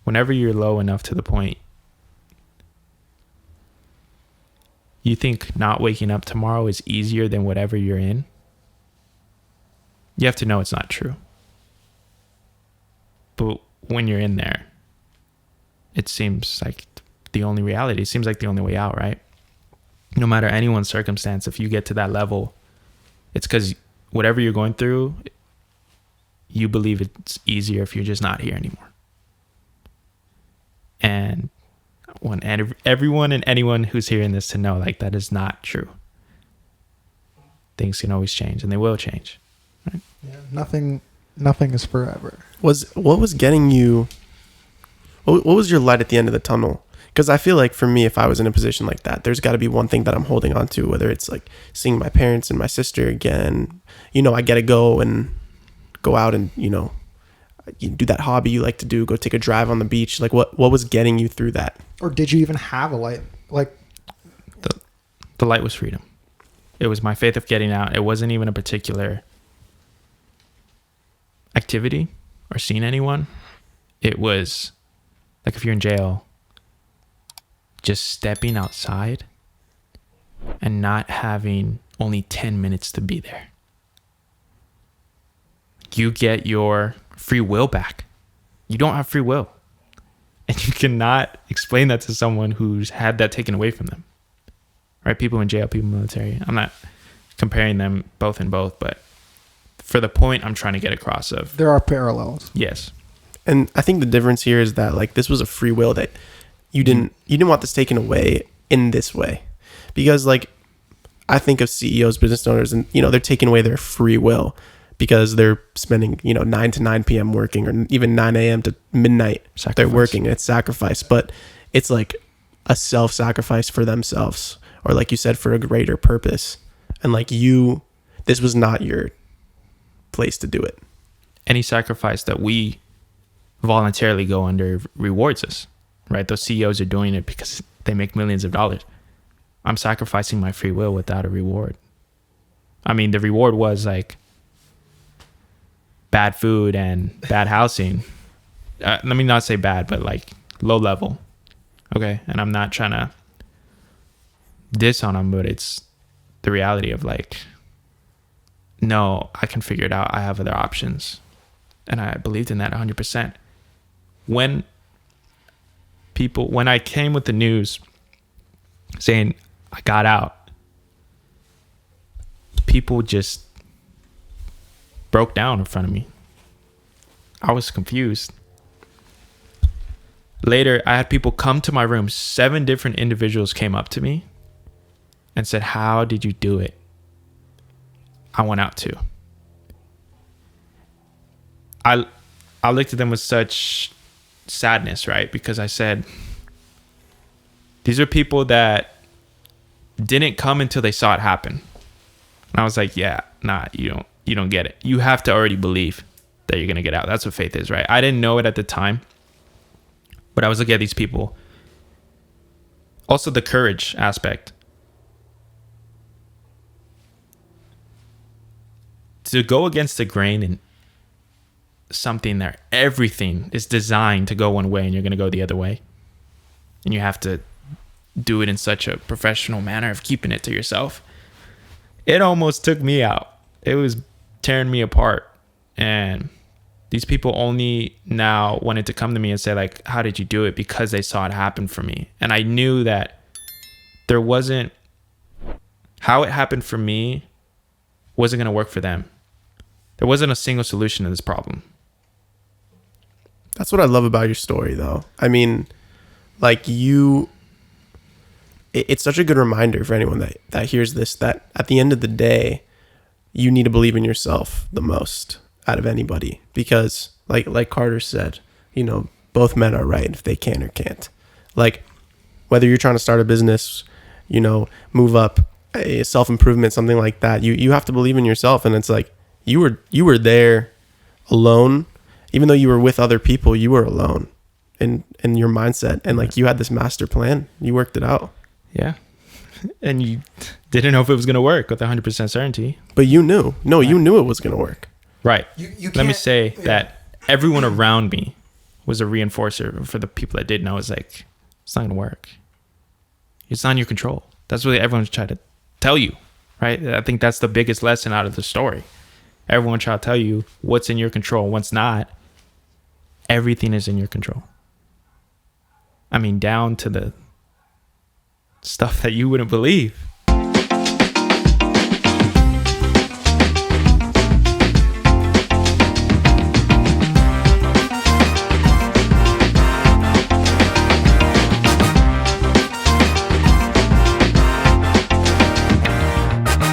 whenever you're low enough to the point you think not waking up tomorrow is easier than whatever you're in, you have to know it's not true. But when you're in there, it seems like the only reality. It seems like the only way out, right? No matter anyone's circumstance, if you get to that level, it's because whatever you're going through, you believe it's easier if you're just not here anymore. And I want everyone and anyone who's hearing this to know, like, that is not true. Things can always change, and they will change. Right? Yeah, nothing is forever. What was getting you? What was your light at the end of the tunnel? Because I feel like for me, if I was in a position like that, there's got to be one thing that I'm holding on to, whether it's like seeing my parents and my sister again. You know, I got to go out and, you know, you do that hobby you like to do, go take a drive on the beach. Like what was getting you through that? Or did you even have a light? Like the light was freedom. It was my faith of getting out. It wasn't even a particular activity or seeing anyone. It was like if you're in jail, just stepping outside and not having only 10 minutes to be there. You get your free will back. You don't have free will. And you cannot explain that to someone who's had that taken away from them. Right? People in jail, people in the military. I'm not comparing them both in both, but for the point I'm trying to get across of. There are parallels. Yes. And I think the difference here is that like this was a free will that you didn't want this taken away in this way. Because like I think of CEOs, business owners, and you know, they're taking away their free will because they're spending, you know, 9 to 9 p.m. working, or even 9 a.m. to midnight. Sacrifice. They're working. It's sacrifice, but it's like a self-sacrifice for themselves, or like you said, for a greater purpose. And like this was not your place to do it. Any sacrifice that we voluntarily go under rewards us, right? Those CEOs are doing it because they make millions of dollars. I'm sacrificing my free will without a reward. I mean, the reward was like bad food and bad housing. Let me not say bad, but like low level. Okay. And I'm not trying to diss on them, but it's the reality of like, no, I can figure it out. I have other options. And I believed in that 100%. When I came with the news saying I got out, people just broke down in front of me. I was confused. Later, I had people come to my room. 7 different individuals came up to me and said, "How did you do it?" I went out too. I looked at them with such sadness, right? Because I said, these are people that didn't come until they saw it happen. And I was like, yeah, nah, you don't get it. You have to already believe that you're going to get out. That's what faith is, right? I didn't know it at the time, but I was looking at these people. Also the courage aspect. To go against the grain in something that everything is designed to go one way and you're going to go the other way. And you have to do it in such a professional manner of keeping it to yourself. It almost took me out. It was tearing me apart. And these people only now wanted to come to me and say like, how did you do it? Because they saw it happen for me. And I knew that there wasn't, how it happened for me wasn't going to work for them. There wasn't a single solution to this problem. That's what I love about your story, though. I mean, like it's such a good reminder for anyone that hears this, that at the end of the day, you need to believe in yourself the most out of anybody. Because like Carter said, you know, both men are right if they can or can't. Like whether you're trying to start a business, you know, move up, a self-improvement, something like that, you have to believe in yourself. And it's like, you were there alone, even though you were with other people, you were alone in your mindset. And like you had this master plan, you worked it out. Yeah. And you didn't know if it was going to work with 100% certainty. But you knew. No, right. You knew it was going to work. Right. You Let me say that everyone around me was a reinforcer for the people that did know. It's like, it's not going to work. It's not in your control. That's what everyone's trying to tell you, right? I think that's the biggest lesson out of the story. Everyone try to tell you what's in your control, what's not. Everything is in your control. I mean, down to the stuff that you wouldn't believe.